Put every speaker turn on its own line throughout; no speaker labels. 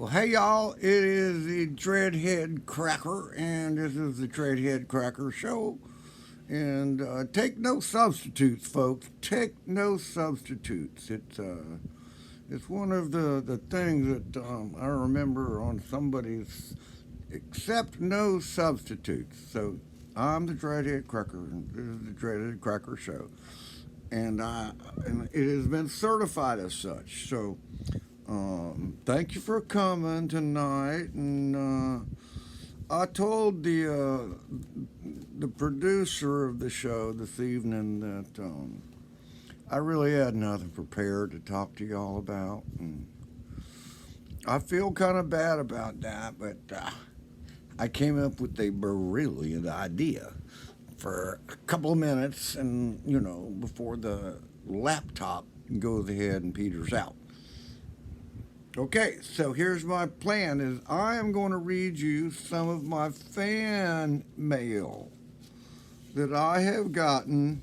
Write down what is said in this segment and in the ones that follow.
Well, hey y'all, it is the Dreadhead Cracker, and this is the Dreadhead Cracker Show. And take no substitutes, folks. Take no substitutes. It's one of the things that I remember on somebody's accept no substitutes. So I'm the Dreadhead Cracker, and this is the Dreadhead Cracker Show, and it has been certified as such. So thank you for coming tonight, and I told the producer of the show this evening that I really had nothing prepared to talk to y'all about, and I feel kind of bad about that, but I came up with a brilliant idea for a couple of minutes, and before the laptop goes ahead and peters out. Okay, so here's my plan is I am going to read you some of my fan mail that I have gotten,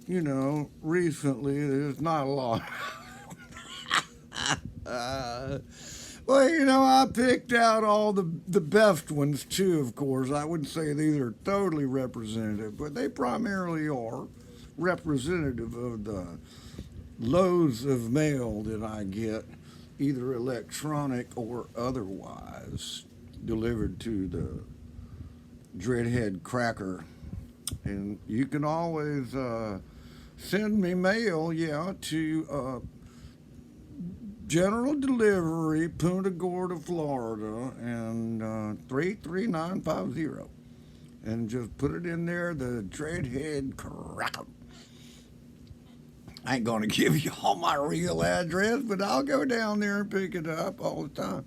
recently. There's not a lot. Well, I picked out all the best ones too, of course. I wouldn't say these are totally representative, but they primarily are representative of the loads of mail that I get, either electronic or otherwise, delivered to the Dreadhead Cracker. And you can always send me mail, to General Delivery, Punta Gorda, Florida, and 33950. And just put it in there, the Dreadhead Cracker. I ain't going to give you all my real address, but I'll go down there and pick it up all the time.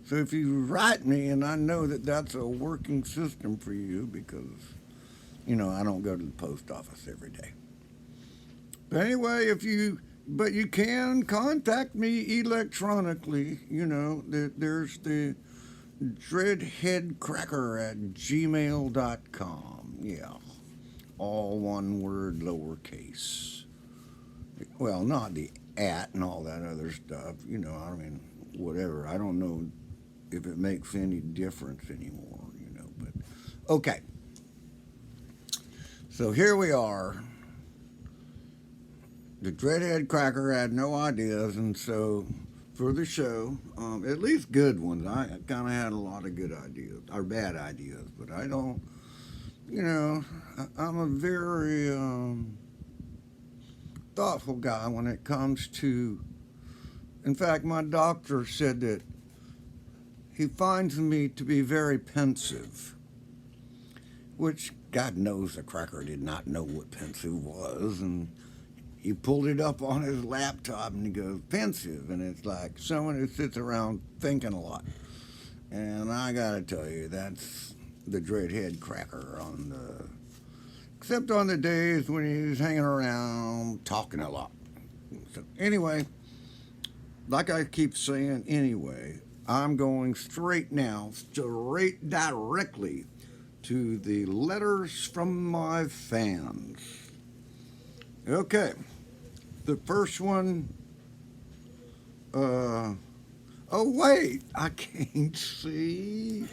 So if you write me, and I know that that's a working system for you because, I don't go to the post office every day. But anyway, but you can contact me electronically. There's the dreadheadcracker at gmail.com. Yeah, all one word, lowercase. Well, not the at and all that other stuff. Whatever. I don't know if it makes any difference anymore, but okay. So here we are. The Dreadhead Cracker had no ideas, and so for the show, at least good ones. I kind of had a lot of good ideas, or bad ideas, but I don't, I'm a very thoughtful guy when it comes to. In fact, my doctor said that he finds me to be very pensive, which God knows the Cracker did not know what pensive was, and he pulled it up on his laptop and he goes, pensive, and it's like someone who sits around thinking a lot. And I gotta tell you, that's the Dreadhead Cracker except on the days when he's hanging around talking a lot. So anyway, like I keep saying anyway, I'm going straight directly to the letters from my fans. Okay, the first one, oh wait, I can't see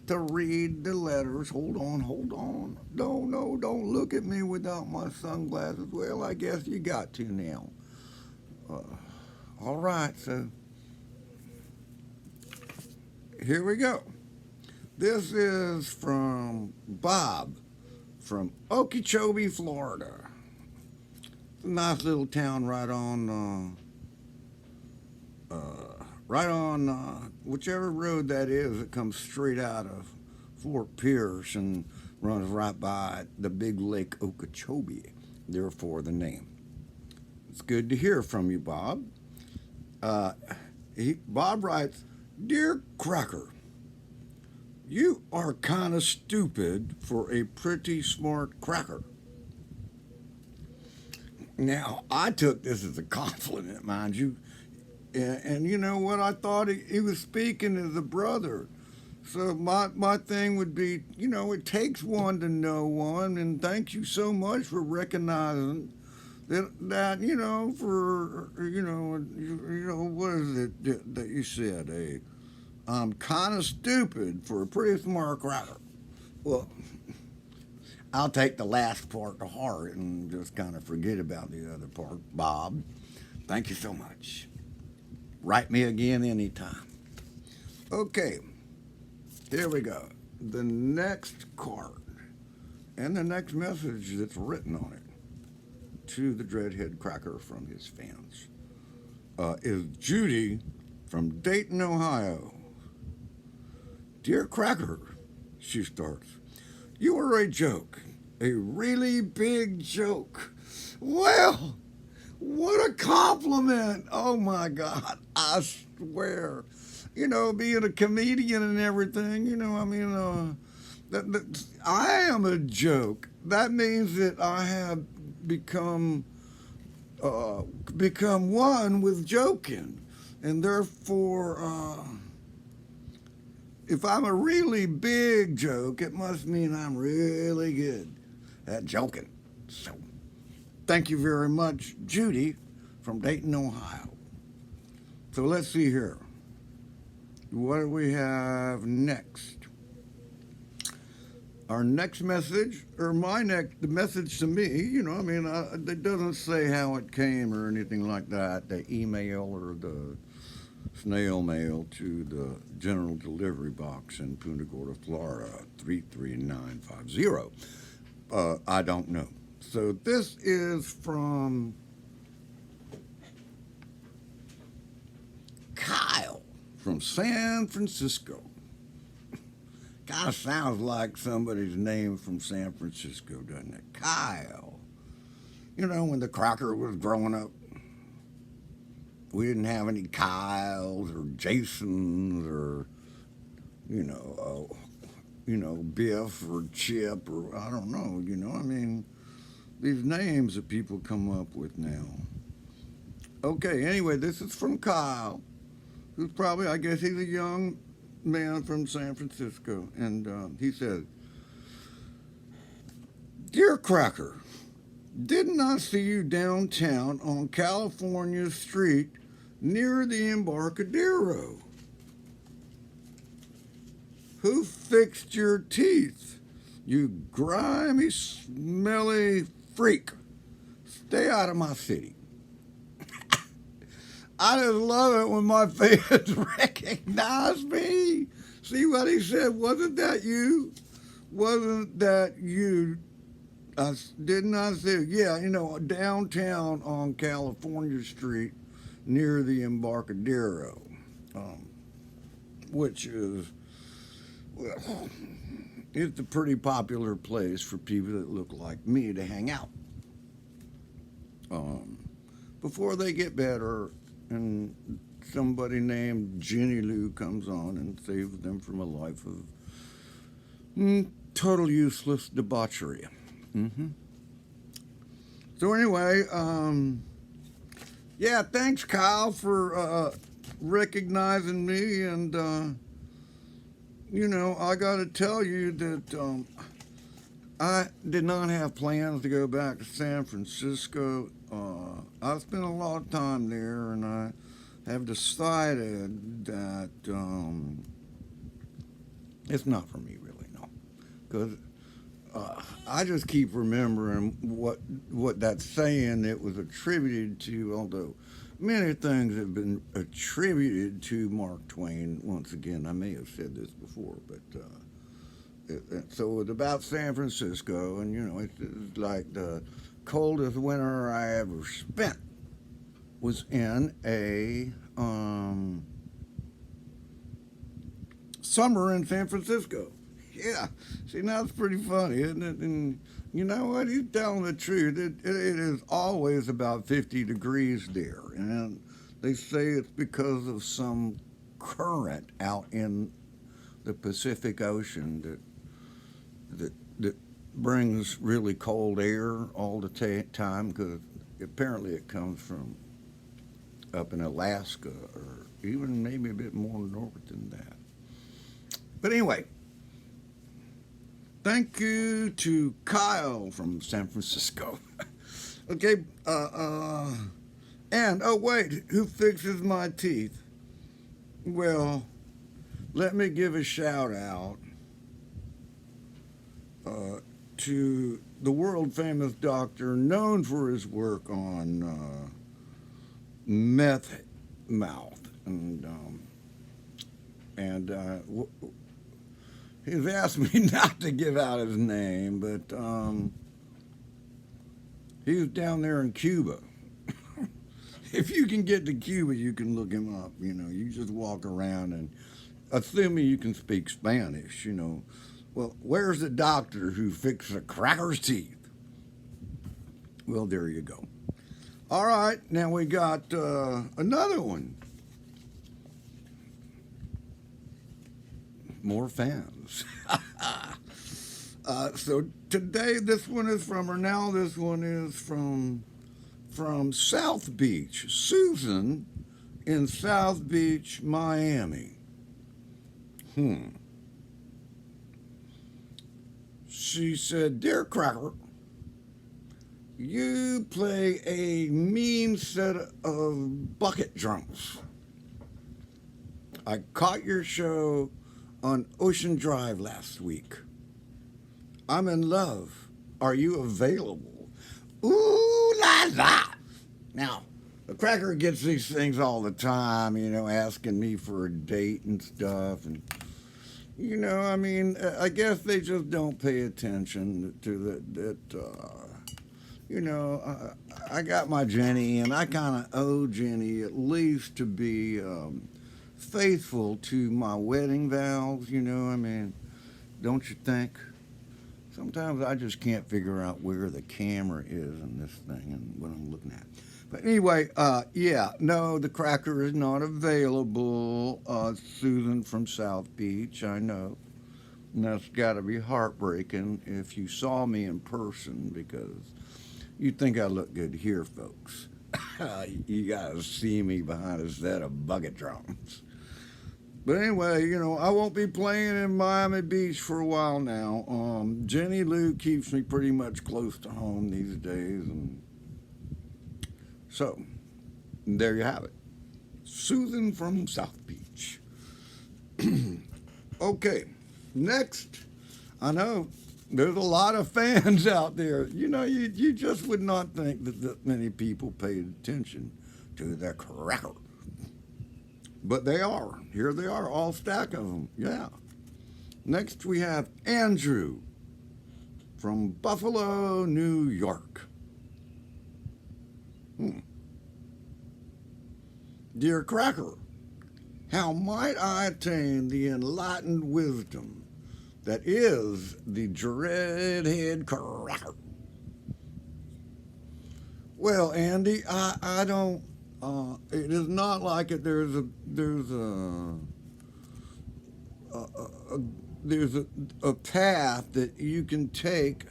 to read the letters. Hold on. No, don't look at me without my sunglasses. Well, I guess you got to now. All right, so here we go. This is from Bob from Okeechobee, Florida. It's a nice little town right on whichever road that is that comes straight out of Fort Pierce and runs right by the big lake Okeechobee. Therefore, the name. It's good to hear from you, Bob. Bob writes, Dear Cracker, you are kind of stupid for a pretty smart cracker. Now, I took this as a compliment, mind you. And you know what? I thought he was speaking as a brother. So my thing would be, it takes one to know one. And thank you so much for recognizing that for what is it that you said? I'm kind of stupid for a pretty smart cracker. Well, I'll take the last part to heart and just kind of forget about the other part. Bob, thank you so much. Write me again anytime. Okay, here we go. The next card and the next message that's written on it to the Dreadhead Cracker from his fans is Judy from Dayton, Ohio. Dear Cracker, she starts, you are a joke, a really big joke. Well, what a compliment. Oh my God, I swear. Being a comedian and everything, I am a joke. That means that I have become one with joking, and therefore, if I'm a really big joke, it must mean I'm really good at joking. So, thank you very much, Judy from Dayton, Ohio. So let's see here. What do we have next? Our next message, or the message to me, it doesn't say how it came or anything like that, the email or the snail mail to the general delivery box in Punta Gorda, Florida, 33950. I don't know. So this is from Kyle from San Francisco. Kind of sounds like somebody's name from San Francisco, doesn't it? Kyle. When the Cracker was growing up, we didn't have any Kyles or Jasons or, Biff or Chip or I don't know, these names that people come up with now. Okay, anyway, this is from Kyle, who's probably, I guess he's a young man from San Francisco, and he said, Dear Cracker, didn't I see you downtown on California Street near the Embarcadero? Who fixed your teeth, you grimy, smelly freak? Stay out of my city. I just love it when my fans recognize me. See what he said? Wasn't that you? Wasn't that you? Didn't I say, yeah, downtown on California Street near the Embarcadero, which is, well, it's a pretty popular place for people that look like me to hang out before they get better and somebody named Jenny Lou comes on and saves them from a life of total useless debauchery. So anyway, yeah, thanks, Kyle, for recognizing me, and I got to tell you that I did not have plans to go back to San Francisco. I spent a lot of time there, and I have decided that it's not for me, really, no, because I just keep remembering what that's saying it was attributed to, although many things have been attributed to Mark Twain. Once again, I may have said this before, but so it's about San Francisco, and it's like the coldest winter I ever spent was in a summer in San Francisco. Yeah, see, now it's pretty funny, isn't it? And you know what? He's telling the truth. It is always about 50 degrees there, and they say it's because of some current out in the Pacific Ocean that brings really cold air all the time, because apparently it comes from up in Alaska, or even maybe a bit more north than that. But anyway, thank you to Kyle from San Francisco. Okay, and oh wait, who fixes my teeth? Well, let me give a shout out uh, to the world famous doctor known for his work on meth mouth, and he's asked me not to give out his name, but he was down there in Cuba. If you can get to Cuba, you can look him up. You know, you just walk around and assuming you can speak Spanish, you know. Well, where's the doctor who fixed the cracker's teeth? Well, there you go. All right, now we got another one. More fans. So today, this one is from, or now this one is from South Beach. Susan in South Beach, Miami. She said, "Dear Cracker, you play a mean set of bucket drums. I caught your show on Ocean Drive last week. I'm in love. Are you available?" Ooh la la! Now, the Cracker gets these things all the time, you know, asking me for a date and stuff. And, you know, I mean, I guess they just don't pay attention to you know, I got my Jenny, and I kind of owe Jenny at least to be faithful to my wedding vows, you know, I mean, don't you think? Sometimes I just can't figure out where the camera is in this thing and what I'm looking at. But anyway, yeah, no, the Cracker is not available. Susan from South Beach, I know. And that's got to be heartbreaking if you saw me in person, because you'd think I look good here, folks. You got to see me behind a set of bucket drums. But anyway, you know, I won't be playing in Miami Beach for a while now. Jenny Lou keeps me pretty much close to home these days. And so, there you have it. Susan from South Beach. Okay, next. I know there's a lot of fans out there. You know, you just would not think that many people paid attention to the Cracker. But they are. Here they are, all stack of them. Yeah. Next we have Andrew from Buffalo, New York. Dear Cracker, how might I attain the enlightened wisdom that is the Dreadhead Cracker? Well, Andy, I don't. It is not like it. There's a path that you can take,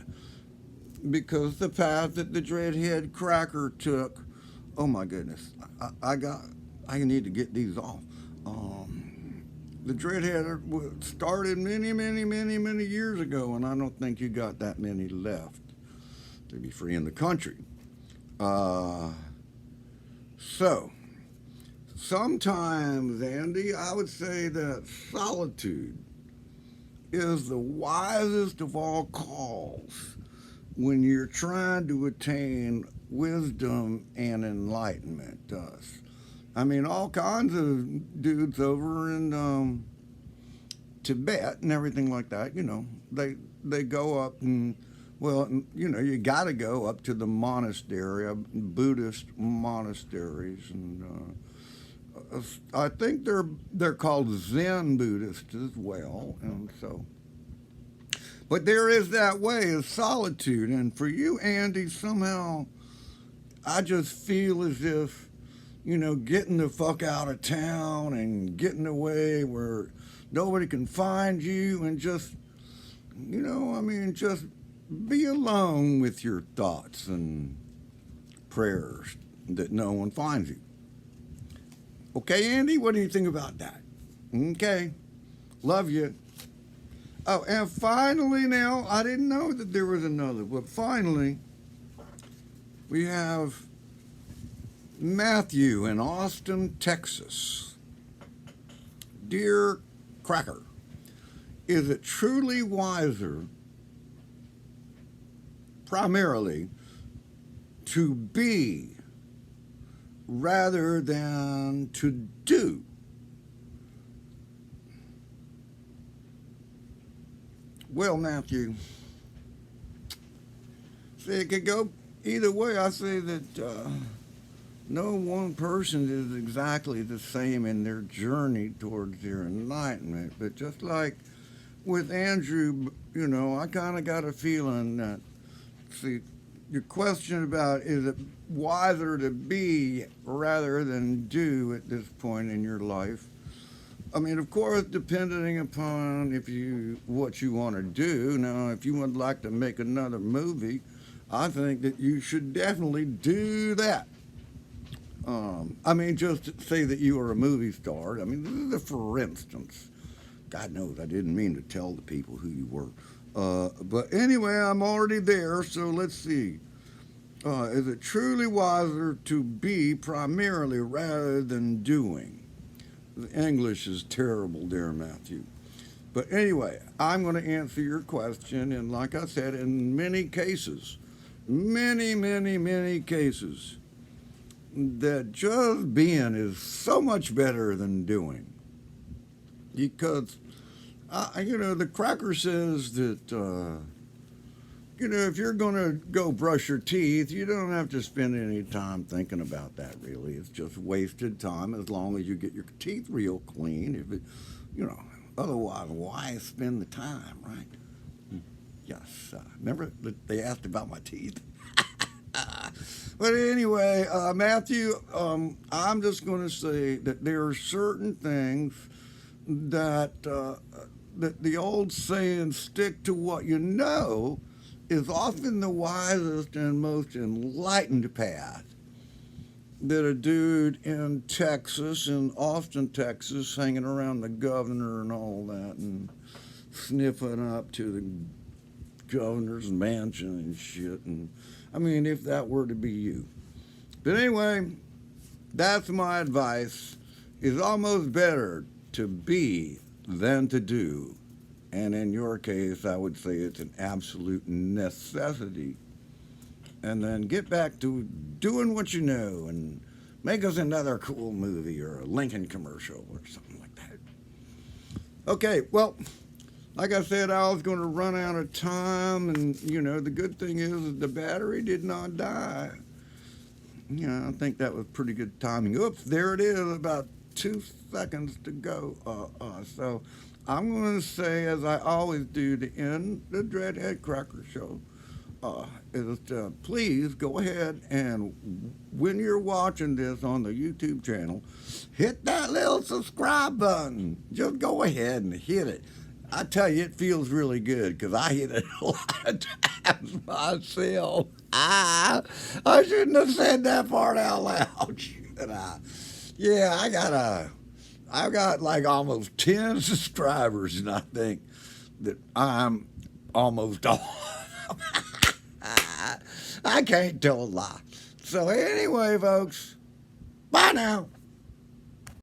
because the path that the Dreadhead Cracker took. Oh my goodness, I need to get these off. The Dreadhead started many years ago, and I don't think you got that many left to be free in the country. So, sometimes, Andy, I would say that solitude is the wisest of all calls when you're trying to attain wisdom and enlightenment. I mean, all kinds of dudes over in Tibet and everything like that, you know, they go up and, well, you know, you got to go up to the monastery, Buddhist monasteries, and I think they're called Zen Buddhists as well, and so. But there is that way of solitude, and for you, Andy, somehow I just feel as if, you know, getting the fuck out of town and getting away where nobody can find you, and just, you know, I mean, just be alone with your thoughts and prayers that no one finds you. Okay, Andy, what do you think about that? Okay, love you. Oh, and finally now, I didn't know that there was another, but finally, We have Matthew in Austin, Texas. Dear Cracker, is it truly wiser primarily to be rather than to do? Well, Matthew, see, it could go either way. I say that no one person is exactly the same in their journey towards their enlightenment. But just like with Andrew, I kind of got a feeling that, see, your question about is it wiser to be rather than do at this point in your life? I mean, of course, depending upon what you want to do. Now, if you would like to make another movie, I think that you should definitely do that. I mean, just to say that you are a movie star. I mean, this is a for instance. God knows I didn't mean to tell the people who you were. But anyway, I'm already there, so let's see. Is it truly wiser to be primarily rather than doing? The English is terrible there, Matthew. But anyway, I'm going to answer your question. And like I said, in many cases, many cases, that just being is so much better than doing. Because, the cracker says that, if you're going to go brush your teeth, you don't have to spend any time thinking about that, really. It's just wasted time as long as you get your teeth real clean. If it, otherwise, why spend the time, right? Yes. Remember that they asked about my teeth? But anyway, Matthew, I'm just going to say that there are certain things that the old saying, stick to what you know, is often the wisest and most enlightened path. That a dude in Texas, in Austin, Texas, hanging around the governor and all that, and sniffing up to the governor's mansion and shit. And I mean, if that were to be you. But anyway, that's my advice. It's almost better to be than to do. And in your case, I would say it's an absolute necessity. And then get back to doing what you know and make us another cool movie or a Lincoln commercial or something like that. Okay, well, like I said, I was going to run out of time. And, the good thing is that the battery did not die. I think that was pretty good timing. Oops, there it is, about 2 seconds to go. So I'm going to say, as I always do to end the Dreadhead Cracker Show, is please go ahead and when you're watching this on the YouTube channel, hit that little subscribe button. Just go ahead and hit it. I tell you, it feels really good because I hit it a lot of times myself. I shouldn't have said that part out loud, should I? Yeah, I've got like almost 10 subscribers, and I think that I'm almost all. I can't tell a lie. So anyway, folks, bye now.